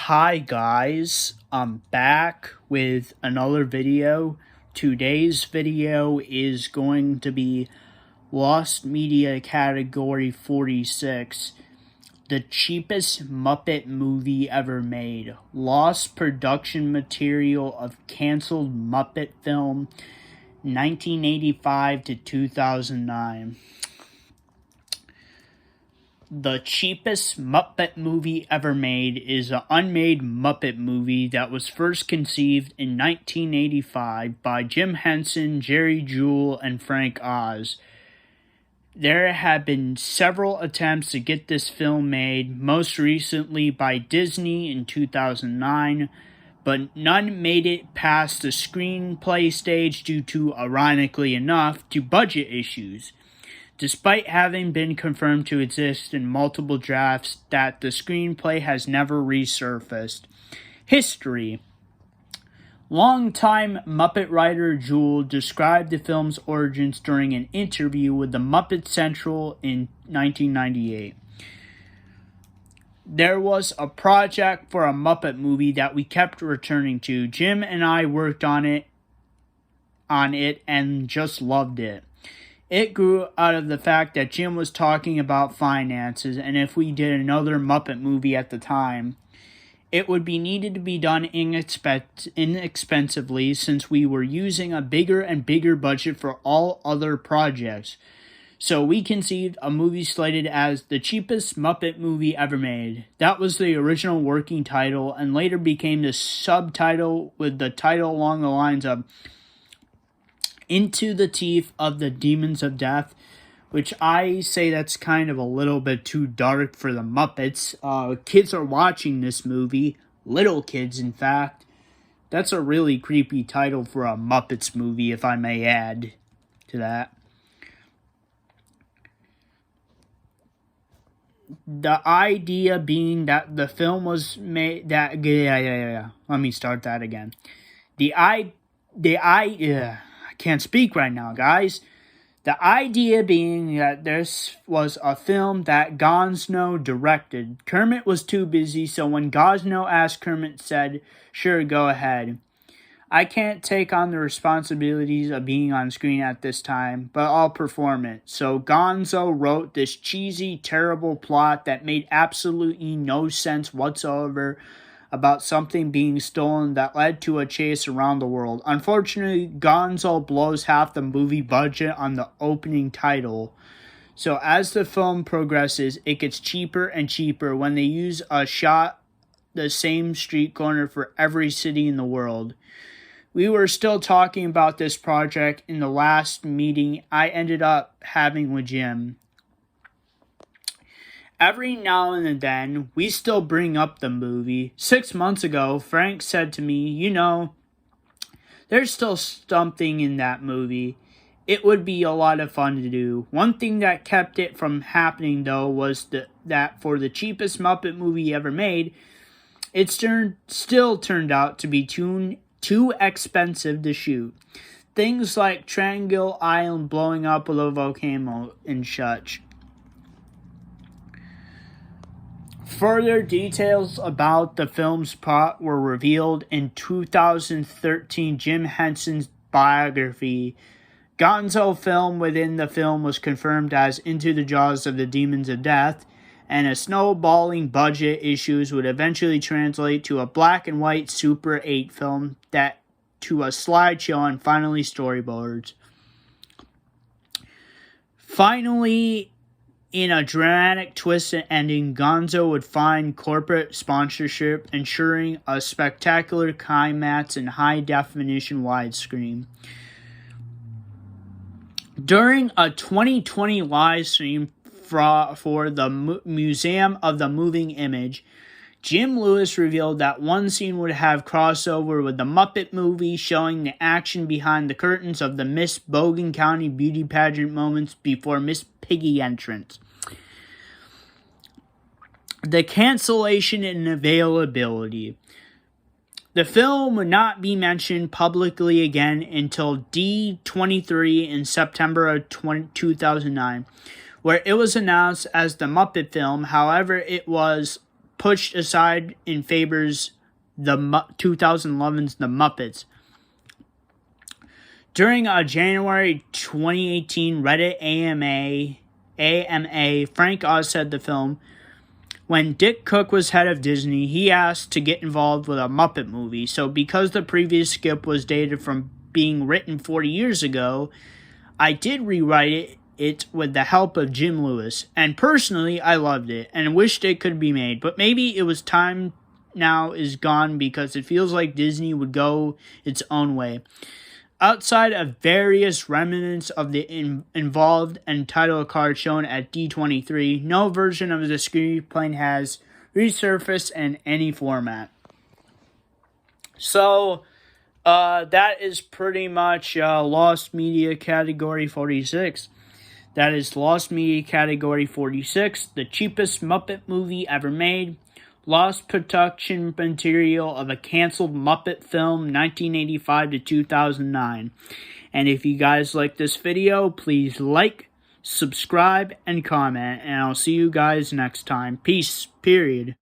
Hi guys, I'm back with another video. Today's video is going to be Lost Media Category 46, the cheapest Muppet movie ever made. Lost production material of canceled Muppet film 1985 to 2009. The cheapest Muppet movie ever made is an unmade Muppet movie that was first conceived in 1985 by Jim Henson, Jerry Juhl, and Frank Oz. There have been several attempts to get this film made, most recently by Disney in 2009, but none made it past the screenplay stage due to, ironically enough, to budget issues. Despite having been confirmed to exist in multiple drafts, that the screenplay has never resurfaced. History. Longtime Muppet writer Juhl described the film's origins during an interview with the Muppet Central in 1998. There was a project for a Muppet movie that we kept returning to. Jim and I worked on it and just loved it. It grew out of the fact that Jim was talking about finances, and if we did another Muppet movie at the time, it would be needed to be done inexpensively since we were using a bigger and bigger budget for all other projects. So we conceived a movie slated as the cheapest Muppet movie ever made. That was the original working title and later became the subtitle with the title along the lines of Into the Teeth of the Demons of Death, which I say that's kind of a little bit too dark for the Muppets. Kids are watching this movie, little kids in fact. That's a really creepy title for a Muppets movie, if I may add to that. The idea being that the film was made Let me start that again. I can't speak right now, guys. The idea being that this was a film that Gonzo directed. Kermit was too busy, so when Gonzo asked, Kermit said, "Sure, go ahead. I can't take on the responsibilities of being on screen at this time, but I'll perform it." So Gonzo wrote this cheesy, terrible plot that made absolutely no sense whatsoever about something being stolen that led to a chase around the world. Unfortunately, Gonzo blows half the movie budget on the opening title. So as the film progresses, it gets cheaper and cheaper when they use a shot the same street corner for every city in the world. We were still talking about this project in the last meeting I ended up having with Jim. Every now and then, we still bring up the movie. 6 months ago, Frank said to me, there's still something in that movie. It would be a lot of fun to do. One thing that kept it from happening, though, was that for the cheapest Muppet movie ever made, it still turned out to be too expensive to shoot. Things like Triangle Island blowing up with a volcano and such. Further details about the film's plot were revealed in 2013 Jim Henson's biography. Gonzo film within the film was confirmed as Into the Jaws of the Demons of Death, and a snowballing budget issues would eventually translate to a black and white Super 8 film that to a slideshow and finally storyboards. Finally, in a dramatic twist and ending, Gonzo would find corporate sponsorship, ensuring a spectacular climax in high-definition widescreen. During a 2020 live stream for the Museum of the Moving Image, Jim Lewis revealed that one scene would have crossover with the Muppet movie, showing the action behind the curtains of the Miss Bogan County beauty pageant moments before Miss Piggy entrance. The cancellation and availability. The film would not be mentioned publicly again until D23 in September of 2009, where it was announced as the Muppet film. However, it was pushed aside in favors the 2011's The Muppets. During a January 2018 Reddit AMA, Frank Oz said the film, when Dick Cook was head of Disney, he asked to get involved with a Muppet movie. So because the previous script was dated from being written 40 years ago, I did rewrite it with the help of Jim Lewis. And personally, I loved it and wished it could be made. But maybe it was time now is gone because it feels like Disney would go its own way. Outside of various remnants of the involved and title card shown at D23, no version of the screenplay has resurfaced in any format. So, that is pretty much Lost Media Category 46. That is Lost Media Category 46, the cheapest Muppet movie ever made. Lost production material of a canceled Muppet film 1985 to 2009. And if you guys like this video, please like, subscribe, and comment. And I'll see you guys next time. Peace. Period.